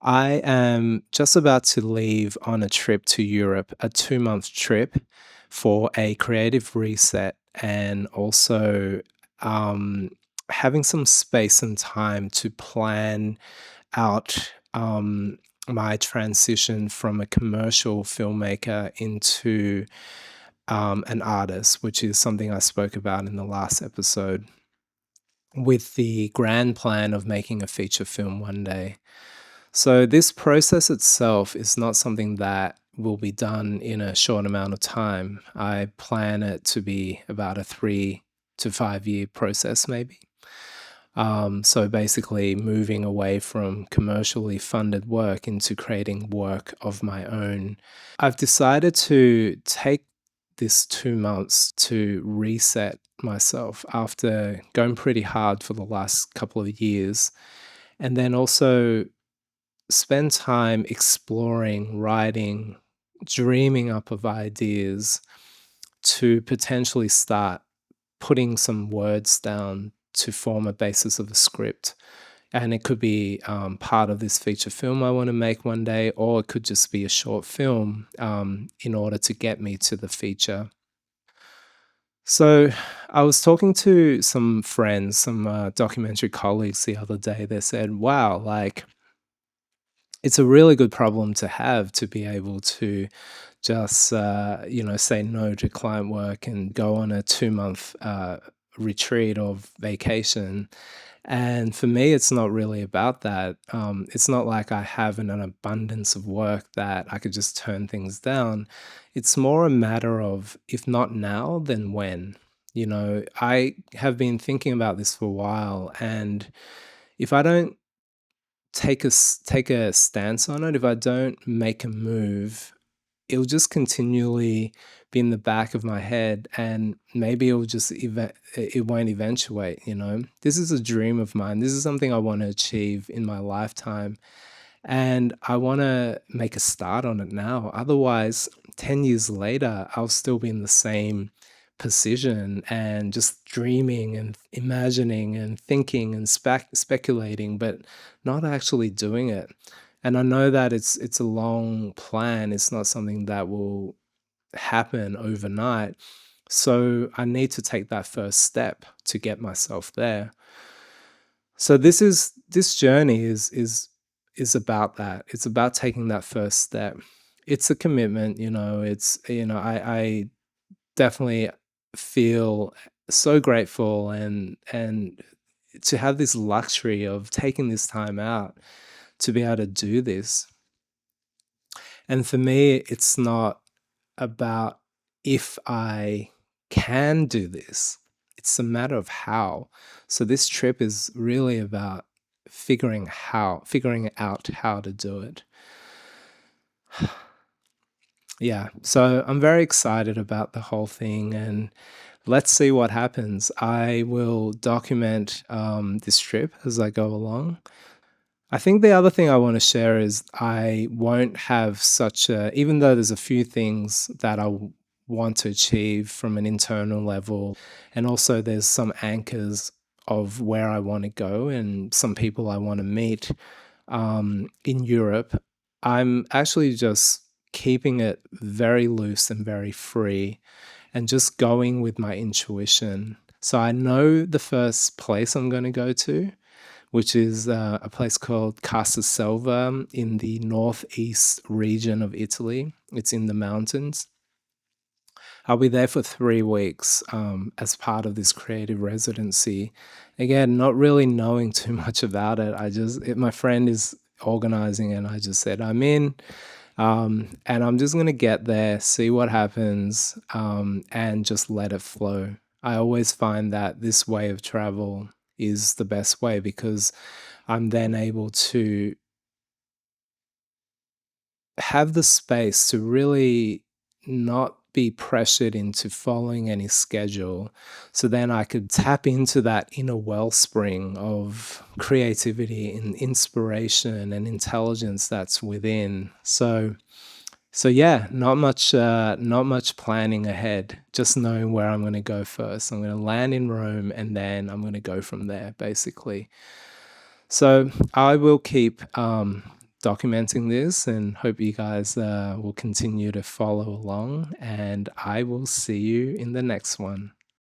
I am just about to leave on a trip to Europe, a 2-month trip for a creative reset and also um, having some space and time to plan out my transition from a commercial filmmaker into an artist, which is something I spoke about in the last episode, with the grand plan of making a feature film one day. So, this process itself is not something that will be done in a short amount of time. I plan it to be about a 3 to 5 year process, maybe. So, basically, moving away from commercially funded work into creating work of my own. I've decided to take this 2 months to reset myself after going pretty hard for the last couple of years. And then also spend time exploring, writing, dreaming up of ideas to potentially start putting some words down to form a basis of a script. And it could be part of this feature film I want to make one day, or it could just be a short film in order to get me to the feature. So I was talking to some friends, some documentary colleagues the other day. They said, wow, like, it's a really good problem to have, to be able to just say no to client work and go on a 2-month retreat or vacation. And for me, it's not really about that. It's not like I have an abundance of work that I could just turn things down. It's more a matter of, if not now, then when. I have been thinking about this for a while, and if I don't take a stance on it, if I don't make a move, it'll just continually be in the back of my head, and maybe it won't eventuate. This is a dream of mine. This is something I want to achieve in my lifetime, and I want to make a start on it now. Otherwise, 10 years later, I'll still be in the same position and just dreaming and imagining and thinking and speculating, but not actually doing it. And I know that it's a long plan. It's not something that will happen overnight. So I need to take that first step to get myself there. So this journey is about that. It's about taking that first step. It's a commitment. I definitely feel so grateful and to have this luxury of taking this time out to be able to do this. And for me, it's not about if I can do this, it's a matter of how. So this trip is really about figuring out how to do it. Yeah, so I'm very excited about the whole thing, and let's see what happens. I will document this trip as I go along. I think the other thing I want to share is I won't have even though there's a few things that want to achieve from an internal level, and also there's some anchors of where I want to go and some people I want to meet in Europe. I'm actually just keeping it very loose and very free and just going with my intuition. So I know the first place I'm going to go to, which is a place called Casa Selva in the northeast region of Italy. It's in the mountains. I'll be there for 3 weeks as part of this creative residency. Again, not really knowing too much about it. My friend is organizing, and I just said I'm in. And I'm just going to get there, see what happens, and just let it flow. I always find that this way of travel is the best way, because I'm then able to have the space to really not be pressured into following any schedule. So then I could tap into that inner wellspring of creativity and inspiration and intelligence that's within. So yeah, not much planning ahead, just knowing where I'm going to go first. I'm going to land in Rome, and then I'm going to go from there, basically. So I will keep documenting this, and hope you guys will continue to follow along. And I will see you in the next one.